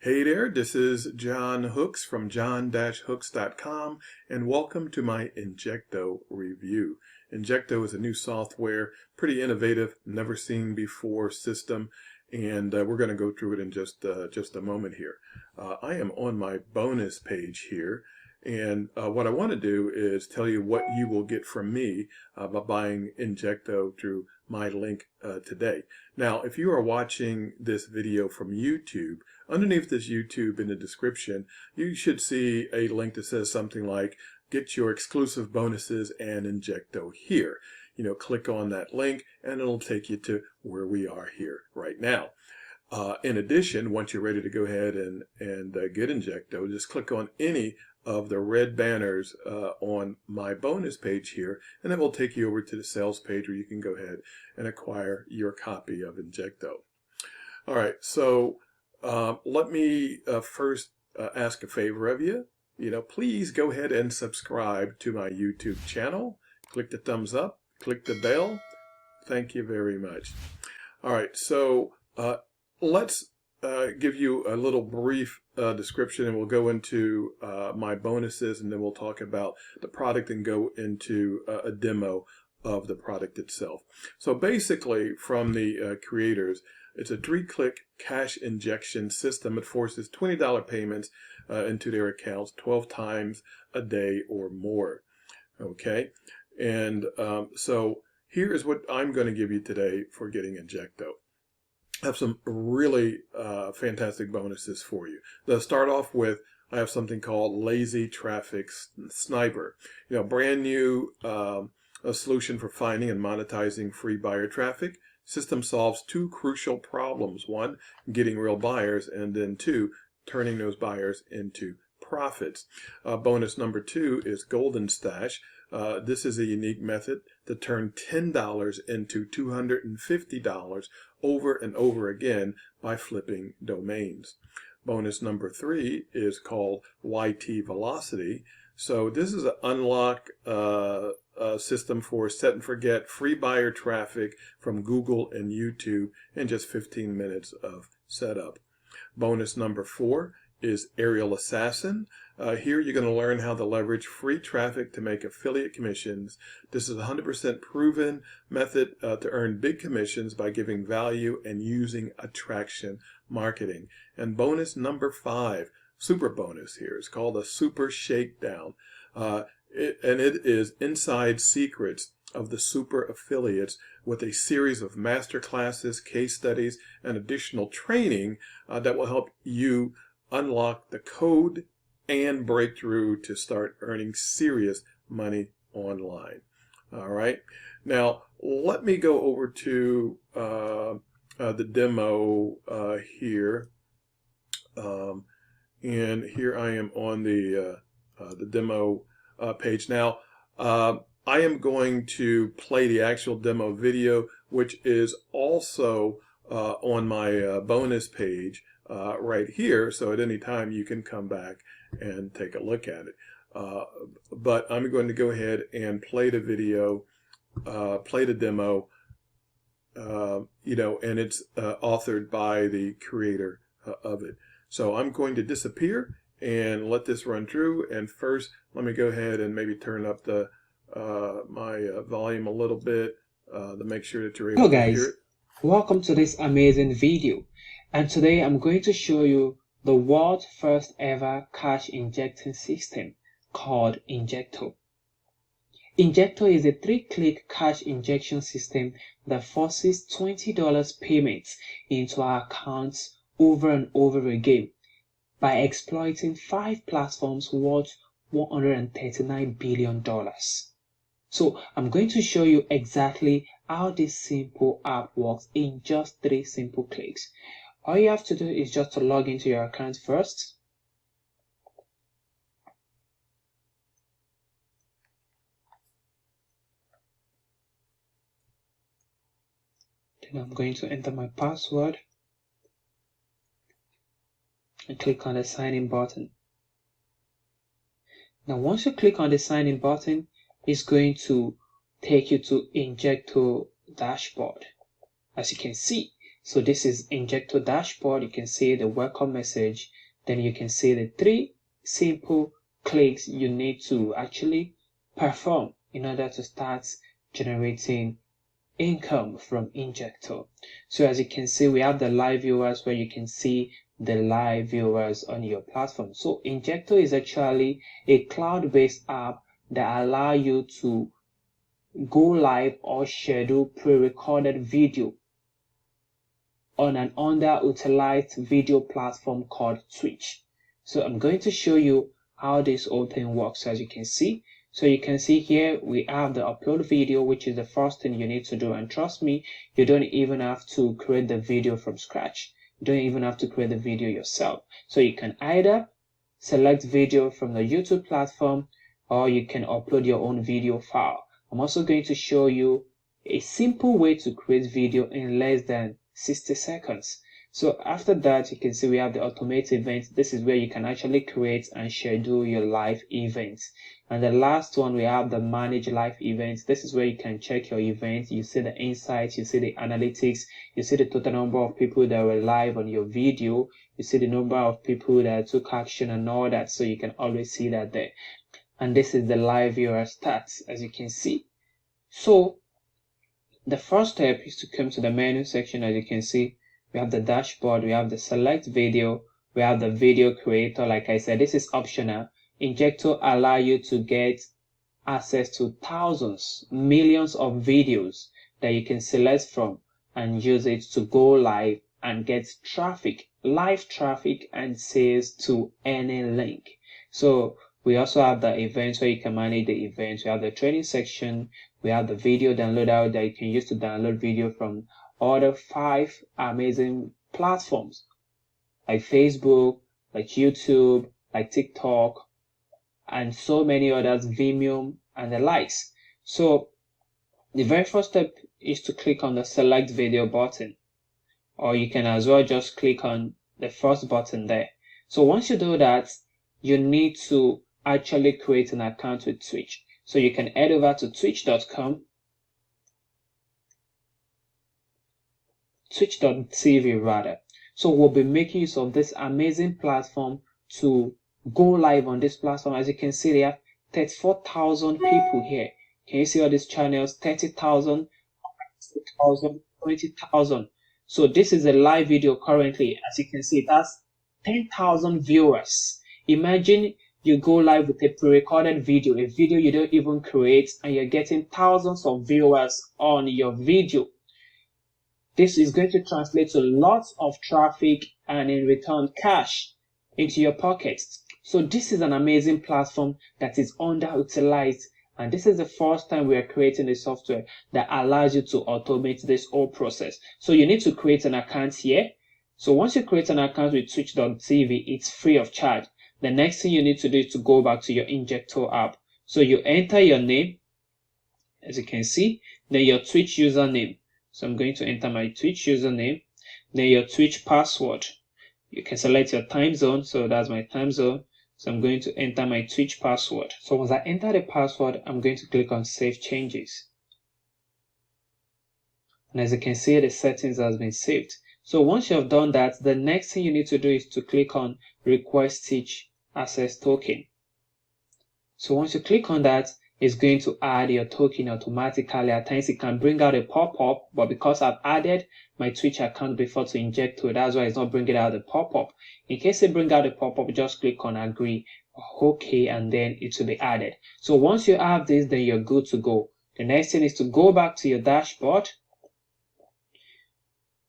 Hey there, this is John Hooks from John-Hooks.com, and welcome to my Injecto review. Injecto is a new software, pretty innovative, never seen before system, and we're going to go through it in just a moment here. I am on my bonus page here, and what I want to do is tell you what you will get from me by buying Injecto through my link today. Now, if you are watching this video from YouTube, underneath this YouTube in the description, you should see a link that says something like, get your exclusive bonuses and Injecto here. Click on that link and it'll take you to where we are here right now. In addition, once you're ready to go ahead and get Injecto, just click on any of the red banners on my bonus page here, and it will take you over to the sales page where you can go ahead and acquire your copy of Injecto. All right, so let me first ask a favor of you. Please go ahead and subscribe to my YouTube channel. Click the thumbs up, click the bell. Thank you very much. All right, so let's give you a little brief description, and we'll go into my bonuses, and then we'll talk about the product and go into a demo of the product itself. So basically, from the creators, it's a 3-click cash injection system. It forces $20 payments into their accounts 12 times a day or more. Okay, and so here is what I'm going to give you today for getting Injecto. I have some really fantastic bonuses for you. To start off with, I have something called Lazy Traffic Sniper. Brand new a solution for finding and monetizing free buyer traffic. System solves 2 crucial problems. 1, getting real buyers, and then 2, turning those buyers into profits. Bonus number 2 is Golden Stash. This is a unique method to turn $10 into $250 over and over again by flipping domains. Bonus number 3 is called YT Velocity. So this is an unlock system for set and forget free buyer traffic from Google and YouTube in just 15 minutes of setup. Bonus number 4 is Aerial Assassin. Here you're going to learn how to leverage free traffic to make affiliate commissions. This is a 100% proven method to earn big commissions by giving value and using attraction marketing. And bonus number 5, super bonus here, is called a Super Shakedown. And it is inside secrets of the super affiliates with a series of master classes, case studies, and additional training that will help you unlock the code and breakthrough to start earning serious money online. All right. Now, let me go over to the demo here. And here I am on the demo page. Now, I am going to play the actual demo video, which is also on my bonus page right here. So at any time you can come back and take a look at it. But I'm going to go ahead and play the video, play the demo, and it's authored by the creator of it. So I'm going to disappear and let this run through. And first, let me go ahead and maybe turn up the my volume a little bit to make sure that you're able to hear it. Welcome to this amazing video, and today I'm going to show you the world's first ever cash injecting system called Injecto. Injecto is a 3-click cash injection system that forces $20 payments into our accounts over and over again by exploiting 5 platforms worth $139 billion. So I'm going to show you exactly how this simple app works in just 3 simple clicks. All you have to do is just to log into your account first. Then I'm going to enter my password and click on the sign in button. Now once you click on the sign in button, it's going to take you to Injecto dashboard. As you can see, So this is Injecto dashboard. You can see the welcome message. Then you can see the 3 simple clicks you need to actually perform in order to start generating income from Injecto. So as you can see, we have the live viewers where you can see the live viewers on your platform. So Injecto is actually a cloud-based app that allow you to go live or schedule pre-recorded video on an underutilized video platform called Twitch. So I'm going to show you how this whole thing works, as you can see. So you can see here we have the upload video, which is the first thing you need to do. And trust me, you don't even have to create the video from scratch. You don't even have to create the video yourself. So you can either select video from the YouTube platform, or you can upload your own video file. I'm also going to show you a simple way to create video in less than 60 seconds. So after that, you can see we have the automate events. This is where you can actually create and schedule your live events. And the last one, we have the manage live events. This is where you can check your events. You see the insights, you see the analytics, you see the total number of people that were live on your video, you see the number of people that took action and all that. So you can always see that there. And this is the live viewer stats, as you can see. So the first step is to come to the menu section. As you can see, we have the dashboard, we have the select video, we have the video creator. Like I said, this is optional. Injecto allow you to get access to thousands, millions of videos that you can select from and use it to go live and get traffic, live traffic and sales to any link. So we also have the events where you can manage the events. We have the training section. We have the video downloader that you can use to download video from other 5 amazing platforms like Facebook, like YouTube, like TikTok, and so many others, Vimeo and the likes. So the very first step is to click on the select video button, or you can as well just click on the first button there. So once you do that, you need to actually create an account with Twitch. So you can head over to twitch.com, twitch.tv rather. So we'll be making use of this amazing platform to go live on this platform. As you can see, they have 34,000 people here. Can you see all these channels? 30,000, 20,000, 20,000. So this is a live video currently. As you can see, that's 10,000 viewers. Imagine you go live with a pre-recorded video, a video you don't even create, and you're getting thousands of viewers on your video. This is going to translate to lots of traffic and in return cash into your pockets. So this is an amazing platform that is underutilized, and this is the first time we are creating a software that allows you to automate this whole process. So you need to create an account here. So once you create an account with twitch.tv, it's free of charge. The next thing you need to do is to go back to your Injecto app. So you enter your name, as you can see, then your Twitch username. So I'm going to enter my Twitch username, then your Twitch password. You can select your time zone. So that's my time zone. So I'm going to enter my Twitch password. So once I enter the password, I'm going to click on Save Changes. And as you can see, the settings has been saved. So once you have done that, the next thing you need to do is to click on Request Twitch Access Token. So once you click on that, it's going to add your token automatically. At times it can bring out a pop-up, but because I've added my Twitch account before to Injecto, that's why it's not bringing out the pop-up. In case it brings out a pop-up, just click on Agree or OK, and then it will be added. So once you have this, then you're good to go. The next thing is to go back to your dashboard.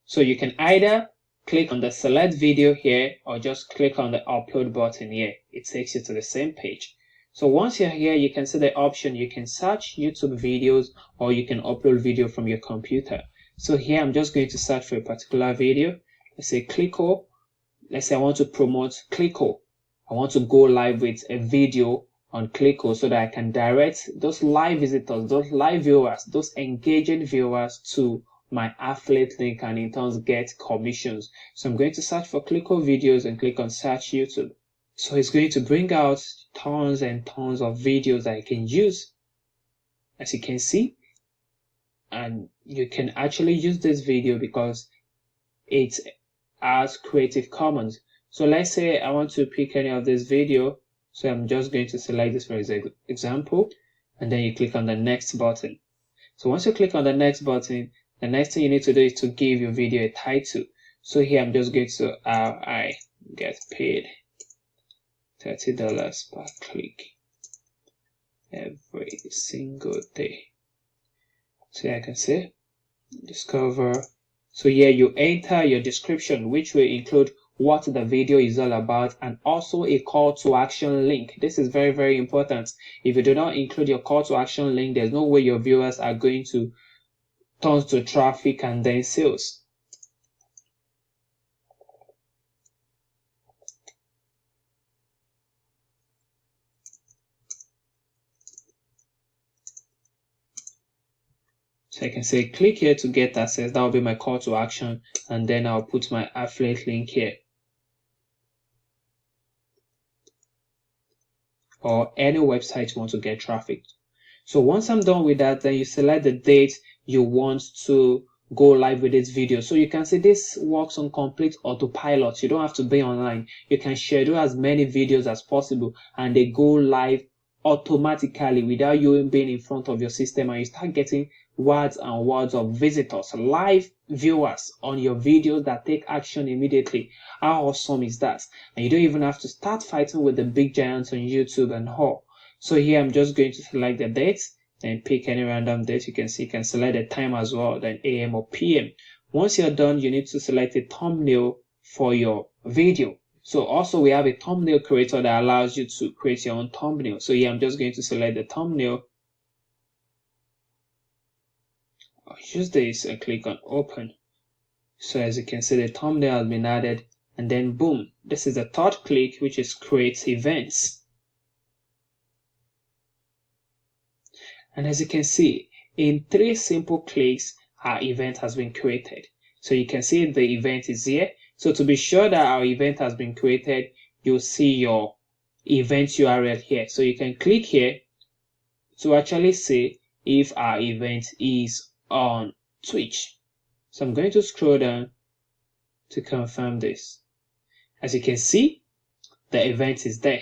So you can either click on the select video here or just click on the upload button here. It takes you to the same page. So once you're here, you can see the option. You can search YouTube videos or you can upload video from your computer. So here I'm just going to search for a particular video. Let's say Clicko. Let's say I want to promote Clicko. I want to go live with a video on Clicko so that I can direct those live visitors, those live viewers, those engaging viewers to my affiliate link and in turn get commissions. So I'm going to search for Clicko videos and click on search YouTube. So it's going to bring out tons and tons of videos that I can use, as you can see. And you can actually use this video because it as Creative Commons. So let's say I want to pick any of this video. So I'm just going to select this for example, and then you click on the next button. So once you click on the next button, the next thing you need to do is to give your video a title. So here I'm just going to how I get paid $30 per click every single day. So I can say discover. So here you enter your description, which will include what the video is all about and also a call to action link. This is very, very important. If you do not include your call to action link, there's no way your viewers are going to turn to traffic and then sales. So I can say click here to get access. That will be my call to action, and then I'll put my affiliate link here, or any website you want to get traffic. So once I'm done with that, then you select the date you want to go live with this video. So you can see this works on complete autopilot. You don't have to be online. You can schedule as many videos as possible and they go live automatically without you being in front of your system, and you start getting words and words of visitors, live viewers on your videos that take action immediately. How awesome is that? And you don't even have to start fighting with the big giants on YouTube and all. So here I'm just going to select the date and pick any random date. You can see you can select the time as well, then AM or PM. Once you're done, you need to select a thumbnail for your video. So also we have a thumbnail creator that allows you to create your own thumbnail. So here I'm just going to select the thumbnail. I'll use this and click on open. So as you can see, the thumbnail has been added, and then boom, this is the third click, which is create events. And as you can see, in 3 simple clicks, our event has been created. So you can see the event is here. So to be sure that our event has been created, you'll see your event URL here. So you can click here to actually see if our event is on Twitch. So I'm going to scroll down to confirm this. As you can see, the event is there.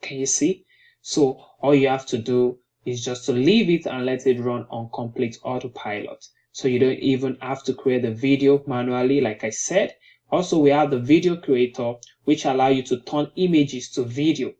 Can you see? So all you have to do is just to leave it and let it run on complete autopilot. So you don't even have to create the video manually, like I said. Also, we have the video creator, which allow you to turn images to video.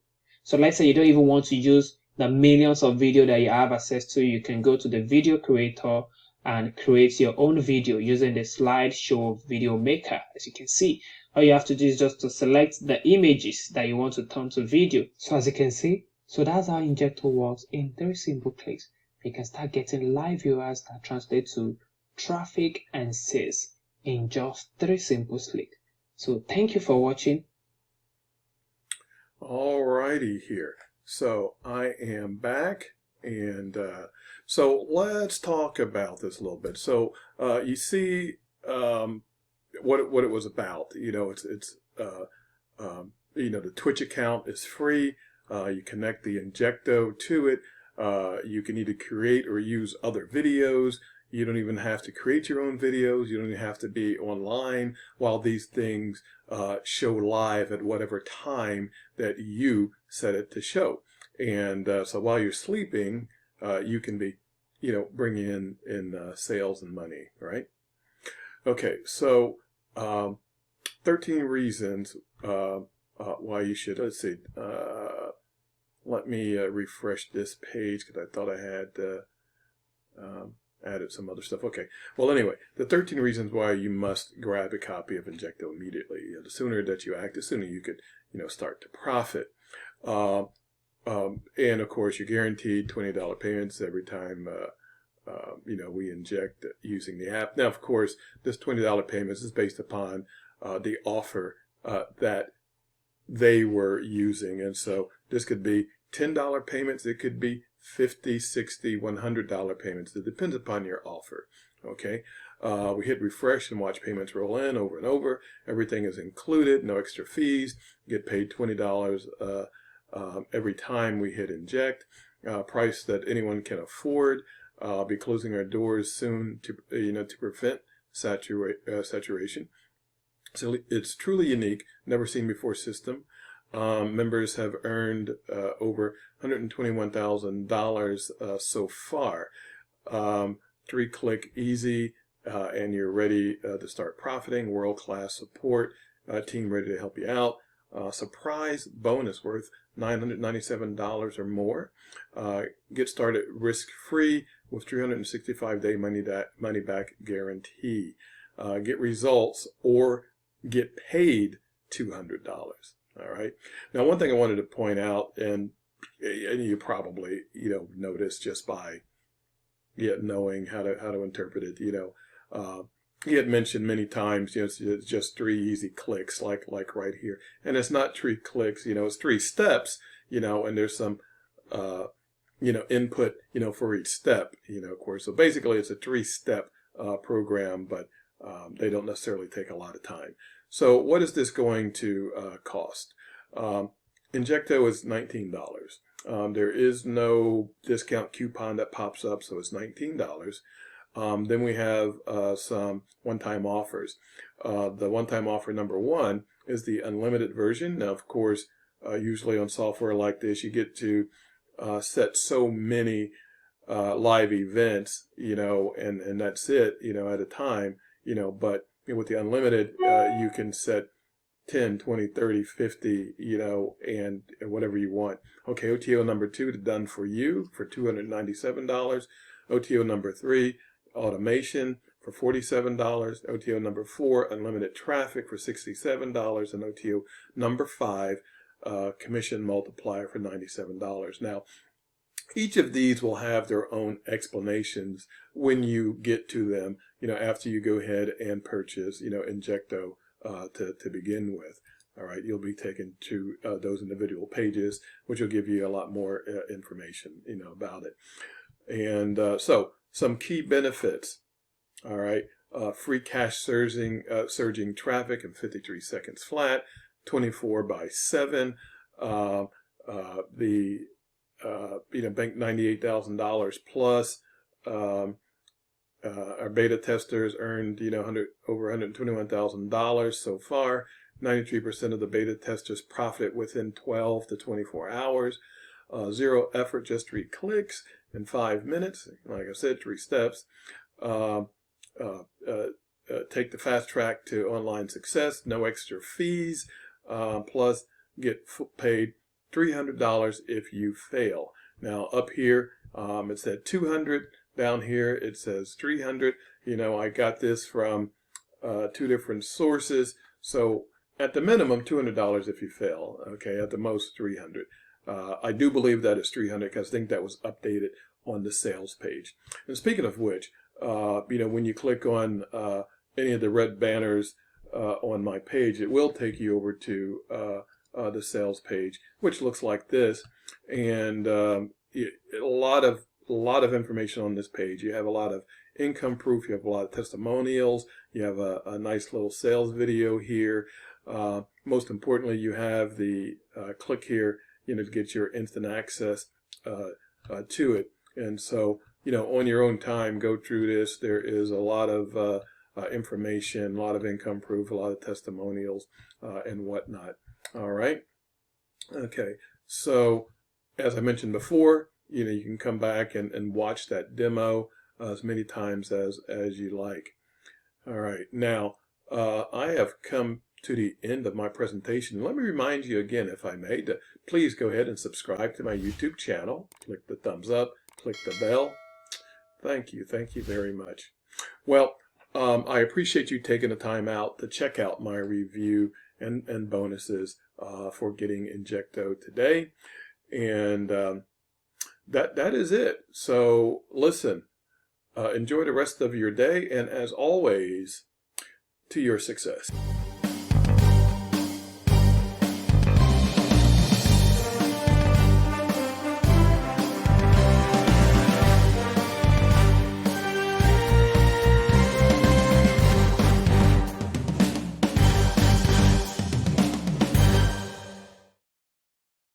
So let's say you don't even want to use the millions of video that you have access to. You can go to the video creator and create your own video using the slideshow video maker. As you can see, all you have to do is just to select the images that you want to turn to video. So as you can see, so that's how Injecto works in 3 simple clicks. You can start getting live viewers that translate to traffic and sales in just 3 simple clicks. So thank you for watching. Alrighty here. So I am back, and so let's talk about this a little bit. So you see what it was about. You know, it's you know, the Twitch account is free. You connect the Injecto to it. You can either create or use other videos. You don't even have to create your own videos. You don't even have to be online while these things show live at whatever time that you set it to show. And so while you're sleeping, you can be, you know, bringing in sales and money, right? Okay, so 13 reasons why you should. Let's see. Let me refresh this page because I thought I had added some other stuff. Okay. Well, anyway, the 13 reasons why you must grab a copy of Injecto immediately. The sooner that you act, the sooner you could, you know, start to profit. And of course, you're guaranteed $20 payments every time, you know, we inject using the app. Now, of course, this $20 payments is based upon the offer that they were using. And so this could be $10 payments. It could be $50, $60, $100 payments. It depends upon your offer. Okay. We hit refresh and watch payments roll in over and over. Everything is included. No extra fees. Get paid $20 every time we hit inject. Price that anyone can afford. Be closing our doors soon to, you know, to prevent saturation. So it's truly unique, never seen before system. Members have earned over $121,000 so far. 3-click easy, and you're ready to start profiting. World-class support, team ready to help you out. Surprise bonus worth $997 or more. Get started risk-free with 365-day money-back guarantee. Get results or get paid $200. All right. Now, one thing I wanted to point out, and you probably notice just by knowing how to interpret it. He had mentioned many times, it's just 3 easy clicks, like right here, and it's not 3 clicks. It's 3 steps. And there's some input for each step. Of course. So basically, it's a 3-step program, but they don't necessarily take a lot of time. So what is this going to cost? Injecto is $19. There is no discount coupon that pops up, so it's $19. Then we have some one-time offers. The one-time offer number 1 is the unlimited version. Now, of course, usually on software like this, you get to set so many live events, and that's it, at a time, but with the unlimited, you can set 10, 20, 30, 50, and whatever you want. Okay, OTO number 2 done for you for $297. OTO number 3, automation for $47. OTO number 4, unlimited traffic for $67. And OTO number 5, commission multiplier for $97. Now, each of these will have their own explanations when you get to them, after you go ahead and purchase, Injecto to begin with. All right, you'll be taken to those individual pages, which will give you a lot more information, about it. And so some key benefits. All right, free cache surging traffic in 53 seconds flat, 24/7. Bank $98,000 plus. Our beta testers earned, over $121,000 so far. 93% of the beta testers profit within 12 to 24 hours. 0 effort, just 3 clicks in 5 minutes. Like I said, 3 steps. Take the fast track to online success. No extra fees. Plus, get paid $300 if you fail. Now, up here, it said 200. Down here, it says 300. I got this from 2 different sources. So at the minimum, $200 if you fail. Okay, at the most, 300. I do believe that is 300 because I think that was updated on the sales page. And speaking of which, when you click on any of the red banners on my page, it will take you over to the sales page, which looks like this. And a lot of information on this page. You have a lot of income proof. You have a lot of testimonials. You have a nice little sales video here. Most importantly, you have the click here, to get your instant access to it. And so, on your own time, go through this. There is a lot of information, a lot of income proof, a lot of testimonials, and whatnot. All right. Okay. So, as I mentioned before, you can come back and watch that demo as many times as you like. All right. Now, I have come to the end of my presentation. Let me remind you again, if I may, to please go ahead and subscribe to my YouTube channel. Click the thumbs up, click the bell. Thank you. Thank you very much. Well, I appreciate you taking the time out to check out my review and bonuses for getting Injecto today. And that is it. So listen, enjoy the rest of your day, and as always, to your success.